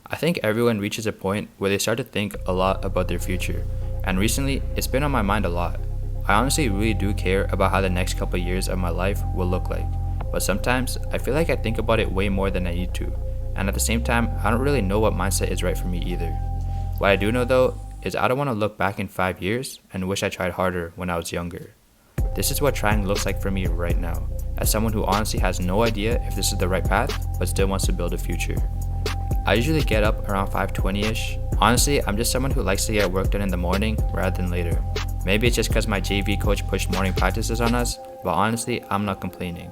I think everyone reaches a point where they start to think a lot about their future, and recently it's been on my mind a lot. I honestly really do care about how the next couple years of my life will look like, but sometimes I feel like I think about it way more than I need to, and at the same time, I don't really know what mindset is right for me either. What I do know though is I don't want to look back in 5 years and wish I tried harder when I was younger. This is what trying looks like for me right now, as someone who honestly has no idea if this is the right path, but still wants to build a future. I usually get up around 5:20ish. Honestly, I'm just someone who likes to get work done in the morning rather than later. Maybe it's just because my JV coach pushed morning practices on us, but honestly, I'm not complaining.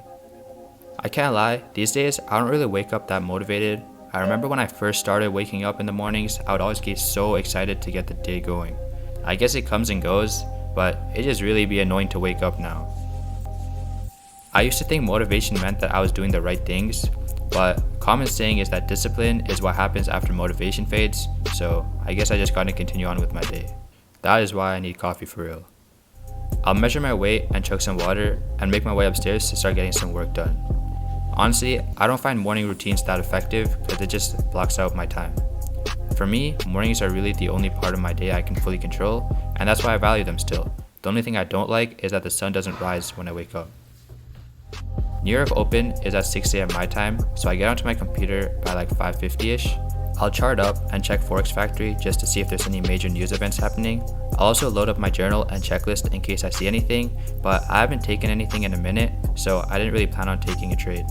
I can't lie, these days I don't really wake up that motivated. I remember when I first started waking up in the mornings, I would always get so excited to get the day going. I guess it comes and goes, but it just really be annoying to wake up now. I used to think motivation meant that I was doing the right things, but common saying is that discipline is what happens after motivation fades, so I guess I just gotta continue on with my day. That is why I need coffee for real. I'll measure my weight and chug some water and make my way upstairs to start getting some work done. Honestly, I don't find morning routines that effective because it just blocks out my time. For me, mornings are really the only part of my day I can fully control, and that's why I value them still. The only thing I don't like is that the sun doesn't rise when I wake up. New York Open is at 6 a.m. my time, so I get onto my computer by like 5:50ish. I'll chart up and check Forex Factory just to see if there's any major news events happening. I'll also load up my journal and checklist in case I see anything, but I haven't taken anything in a minute, so I didn't really plan on taking a trade.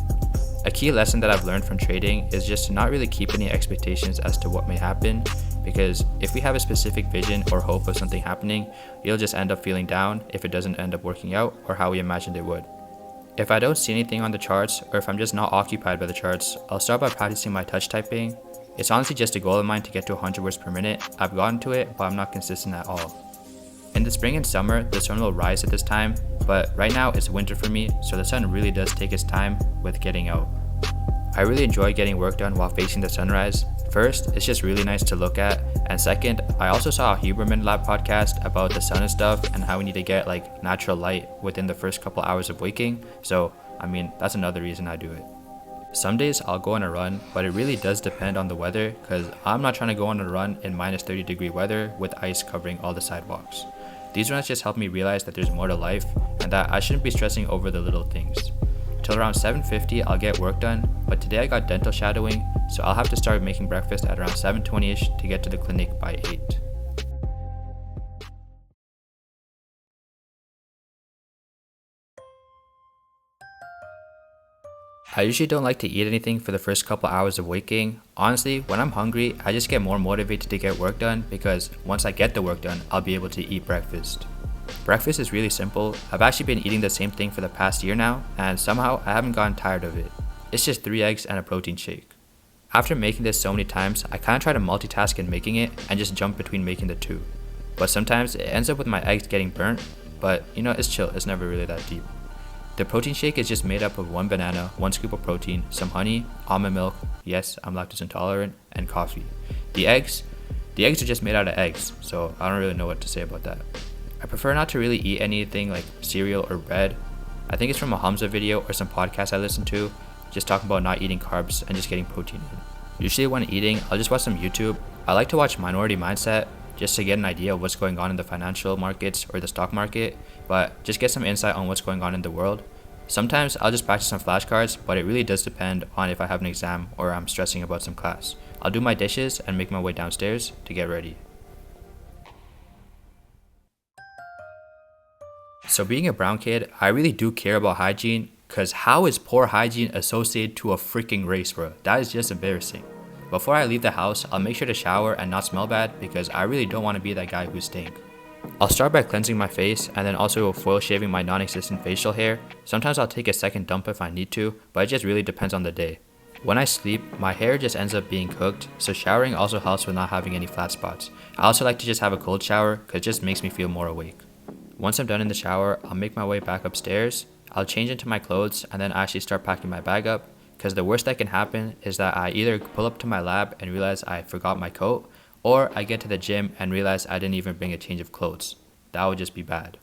A key lesson that I've learned from trading is just to not really keep any expectations as to what may happen, because if we have a specific vision or hope of something happening, you'll just end up feeling down if it doesn't end up working out or how we imagined it would. If I don't see anything on the charts, or if I'm just not occupied by the charts, I'll start by practicing my touch typing. It's honestly just a goal of mine to get to 100 words per minute. I've gotten to it, but I'm not consistent at all. In the spring and summer, the sun will rise at this time, but right now it's winter for me, so the sun really does take its time with getting out. I really enjoy getting work done while facing the sunrise. First, it's just really nice to look at, and second, I also saw a Huberman Lab podcast about the sun and stuff and how we need to get like natural light within the first couple hours of waking, so that's another reason I do it. Some days I'll go on a run, but it really does depend on the weather because I'm not trying to go on a run in minus 30-degree weather with ice covering all the sidewalks. These runs just help me realize that there's more to life and that I shouldn't be stressing over the little things. Till around 7:50 I'll get work done, but today I got dental shadowing, so I'll have to start making breakfast at around 7:20ish to get to the clinic by 8. I usually don't like to eat anything for the first couple hours of waking. Honestly, when I'm hungry, I just get more motivated to get work done because once I get the work done, I'll be able to eat breakfast. Breakfast is really simple. I've actually been eating the same thing for the past year now, and somehow I haven't gotten tired of it. It's just 3 eggs and a protein shake. After making this so many times, I kind of try to multitask in making it and just jump between making the two. But sometimes it ends up with my eggs getting burnt, but it's chill, it's never really that deep. The protein shake is just made up of 1 banana, 1 scoop of protein, some honey, almond milk, yes, I'm lactose intolerant, and coffee. The eggs are just made out of eggs, so I don't really know what to say about that. I prefer not to really eat anything like cereal or bread. I think it's from a Hamza video or some podcast I listen to, just talking about not eating carbs and just getting protein in. Usually when eating, I'll just watch some YouTube. I like to watch Minority Mindset just to get an idea of what's going on in the financial markets or the stock market, but just get some insight on what's going on in the world. Sometimes I'll just practice some flashcards, but it really does depend on if I have an exam or I'm stressing about some class. I'll do my dishes and make my way downstairs to get ready. So being a brown kid, I really do care about hygiene, because how is poor hygiene associated to a freaking race, bro? That is just embarrassing. Before I leave the house, I'll make sure to shower and not smell bad because I really don't want to be that guy who stink. I'll start by cleansing my face and then also foil shaving my non-existent facial hair. Sometimes I'll take a second dump if I need to, but it just really depends on the day. When I sleep, my hair just ends up being cooked, so showering also helps with not having any flat spots. I also like to just have a cold shower because it just makes me feel more awake. Once I'm done in the shower, I'll make my way back upstairs. I'll change into my clothes and then actually start packing my bag up, because the worst that can happen is that I either pull up to my lab and realize I forgot my coat, or I get to the gym and realize I didn't even bring a change of clothes. That would just be bad.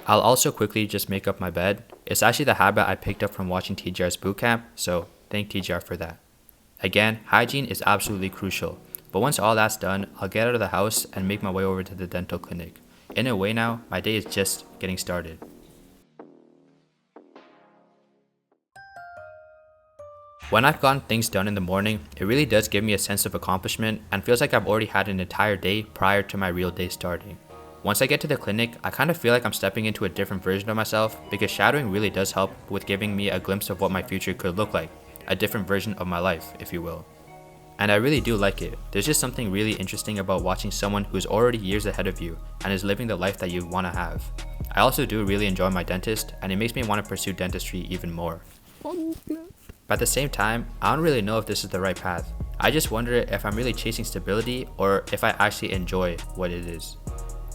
I'll also quickly just make up my bed. It's actually the habit I picked up from watching TJR's bootcamp, so thank TGR for that. Again, hygiene is absolutely crucial, but once all that's done, I'll get out of the house and make my way over to the dental clinic. In a way now, my day is just getting started. When I've gotten things done in the morning, it really does give me a sense of accomplishment and feels like I've already had an entire day prior to my real day starting. Once I get to the clinic, I kind of feel like I'm stepping into a different version of myself because shadowing really does help with giving me a glimpse of what my future could look like, a different version of my life, if you will. And I really do like it. There's just something really interesting about watching someone who's already years ahead of you and is living the life that you want to have. I also do really enjoy my dentist, and it makes me want to pursue dentistry even more. But at the same time, I don't really know if this is the right path. I just wonder if I'm really chasing stability or if I actually enjoy what it is.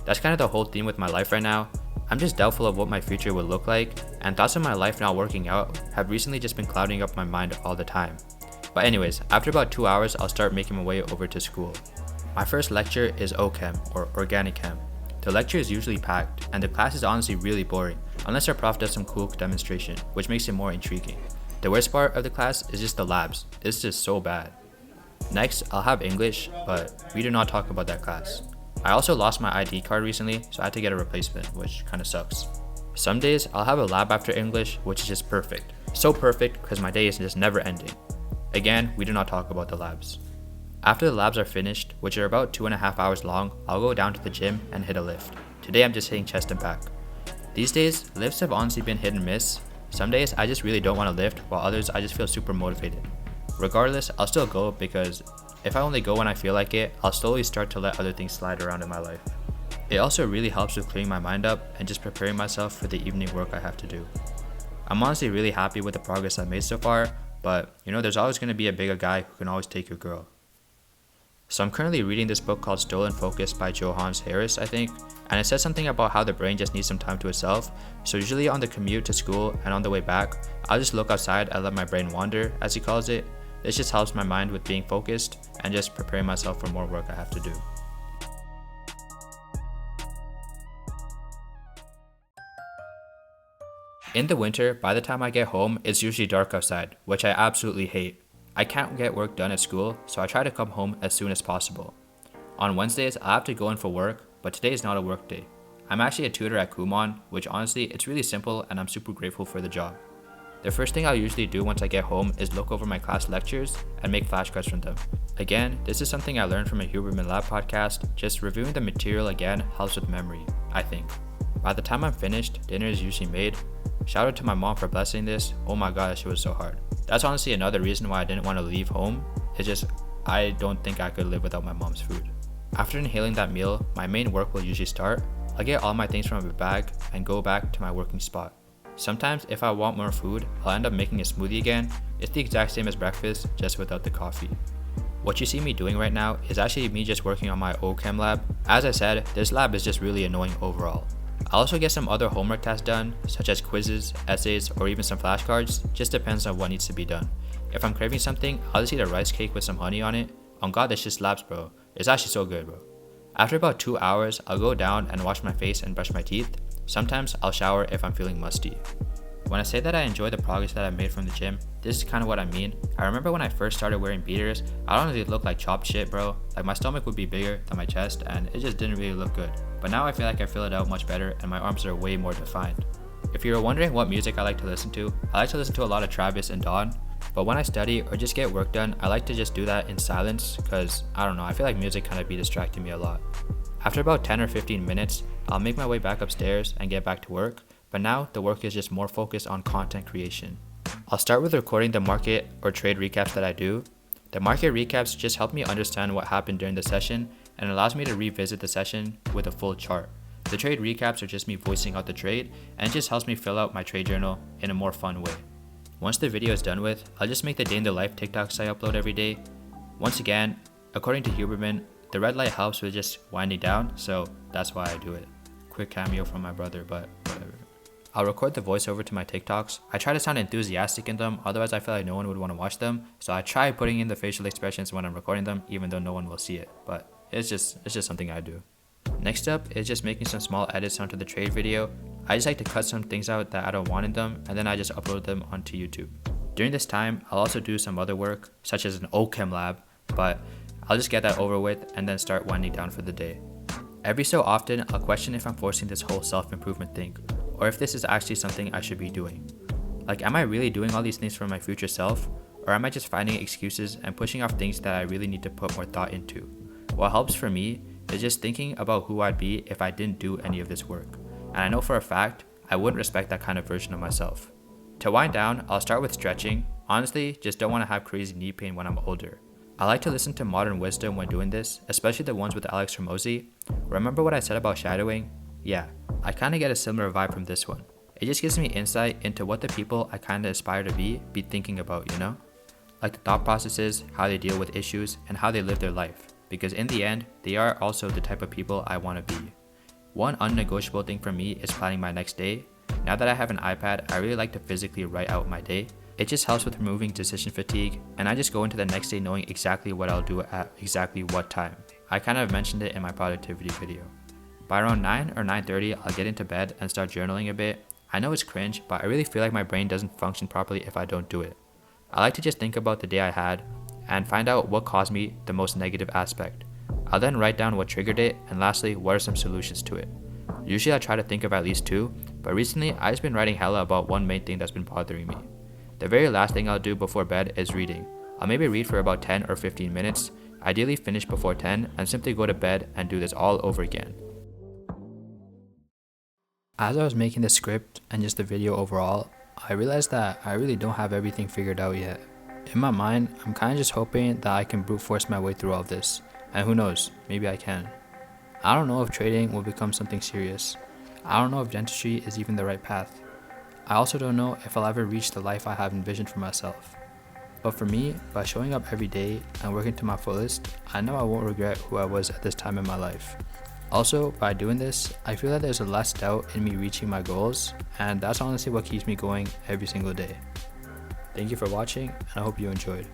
That's kind of the whole theme with my life right now. I'm just doubtful of what my future will look like, and thoughts of my life not working out have recently just been clouding up my mind all the time. But anyways, after about 2 hours, I'll start making my way over to school. My first lecture is OChem, or Organic Chem. The lecture is usually packed, and the class is honestly really boring, unless our prof does some cool demonstration, which makes it more intriguing. The worst part of the class is just the labs. It's just so bad. Next, I'll have English, but we do not talk about that class. I also lost my ID card recently, so I had to get a replacement, which kind of sucks. Some days, I'll have a lab after English, which is just perfect. So perfect because my day is just never ending. Again, we do not talk about the labs. After the labs are finished, which are about 2.5 hours long, I'll go down to the gym and hit a lift. Today I'm just hitting chest and back. These days, lifts have honestly been hit and miss. Some days I just really don't want to lift, while others I just feel super motivated. Regardless, I'll still go because if I only go when I feel like it, I'll slowly start to let other things slide around in my life. It also really helps with clearing my mind up and just preparing myself for the evening work I have to do. I'm honestly really happy with the progress I've made so far, but there's always going to be a bigger guy who can always take your girl. So I'm currently reading this book called Stolen Focus by Johannes Harris, I think, and it says something about how the brain just needs some time to itself. So usually on the commute to school and on the way back, I'll just look outside and let my brain wander, as he calls it. This just helps my mind with being focused and just preparing myself for more work I have to do. In the winter, by the time I get home, it's usually dark outside, which I absolutely hate. I can't get work done at school, so I try to come home as soon as possible. On Wednesdays, I have to go in for work, but today is not a work day. I'm actually a tutor at Kumon, which honestly, it's really simple and I'm super grateful for the job. The first thing I'll usually do once I get home is look over my class lectures and make flashcards from them. Again, this is something I learned from a Huberman Lab podcast. Just reviewing the material again helps with memory, I think. By the time I'm finished, dinner is usually made. Shout out to my mom for blessing this. Oh my god, she was so hard. That's honestly another reason why I didn't want to leave home. It's just, I don't think I could live without my mom's food. After inhaling that meal, my main work will usually start. I'll get all my things from my bag and go back to my working spot. Sometimes if I want more food, I'll end up making a smoothie again. It's the exact same as breakfast, just without the coffee. What you see me doing right now is actually me just working on my OChem lab. As I said, this lab is just really annoying overall. I'll also get some other homework tasks done, such as quizzes, essays, or even some flashcards. Just depends on what needs to be done. If I'm craving something, I'll just eat a rice cake with some honey on it. On god, this shit slaps, bro. It's actually so good, bro. After about 2 hours, I'll go down and wash my face and brush my teeth. Sometimes I'll shower if I'm feeling musty. When I say that I enjoy the progress that I've made from the gym, this is kind of what I mean. I remember when I first started wearing beaters, I honestly looked like chopped shit, bro. Like my stomach would be bigger than my chest and it just didn't really look good. But now I feel like I fill it out much better and my arms are way more defined. If you're wondering what music I like to listen to, I like to listen to a lot of Travis and Dawn. But when I study or just get work done, I like to just do that in silence because, I don't know, I feel like music kind of be distracting me a lot. After about 10 or 15 minutes, I'll make my way back upstairs and get back to work. But now the work is just more focused on content creation. I'll start with recording the market or trade recaps that I do. The market recaps just help me understand what happened during the session and allows me to revisit the session with a full chart. The trade recaps are just me voicing out the trade and it just helps me fill out my trade journal in a more fun way. Once the video is done with, I'll just make the day in the life TikToks I upload every day. Once again, according to Huberman, the red light helps with just winding down, so that's why I do it. Quick cameo from my brother, but whatever. I'll record the voiceover to my TikToks. I try to sound enthusiastic in them, otherwise I feel like no one would want to watch them. So I try putting in the facial expressions when I'm recording them, even though no one will see it. But it's just something I do. Next up is just making some small edits onto the trade video. I just like to cut some things out that I don't want in them, and then I just upload them onto YouTube. During this time, I'll also do some other work, such as an OChem lab, but I'll just get that over with and then start winding down for the day. Every so often, I'll question if I'm forcing this whole self-improvement thing, or if this is actually something I should be doing. Like, am I really doing all these things for my future self, or am I just finding excuses and pushing off things that I really need to put more thought into? What helps for me is just thinking about who I'd be if I didn't do any of this work. And I know for a fact, I wouldn't respect that kind of version of myself. To wind down, I'll start with stretching. Honestly, just don't want to have crazy knee pain when I'm older. I like to listen to modern wisdom when doing this, especially the ones with Alex Hormozy. Remember what I said about shadowing? Yeah, I kind of get a similar vibe from this one. It just gives me insight into what the people I kind of aspire to be thinking about, you know? Like the thought processes, how they deal with issues, and how they live their life. Because in the end, they are also the type of people I want to be. One unnegotiable thing for me is planning my next day. Now that I have an iPad, I really like to physically write out my day. It just helps with removing decision fatigue, and I just go into the next day knowing exactly what I'll do at exactly what time. I kind of mentioned it in my productivity video. By around 9 or 9:30, I'll get into bed and start journaling a bit. I know it's cringe, but I really feel like my brain doesn't function properly if I don't do it. I like to just think about the day I had and find out what caused me the most negative aspect. I'll then write down what triggered it, and lastly, what are some solutions to it. Usually I try to think of at least 2, but recently I've just been writing hella about one main thing that's been bothering me. The very last thing I'll do before bed is reading. I'll maybe read for about 10 or 15 minutes, ideally finish before 10, and simply go to bed and do this all over again. As I was making the script and just the video overall, I realized that I really don't have everything figured out yet. In my mind, I'm kind of just hoping that I can brute force my way through all this, and who knows, maybe I can. I don't know if trading will become something serious. I don't know if dentistry is even the right path. I also don't know if I'll ever reach the life I have envisioned for myself. But for me, by showing up every day and working to my fullest, I know I won't regret who I was at this time in my life. Also, by doing this, I feel that there's a less doubt in me reaching my goals, and that's honestly what keeps me going every single day. Thank you for watching, and I hope you enjoyed.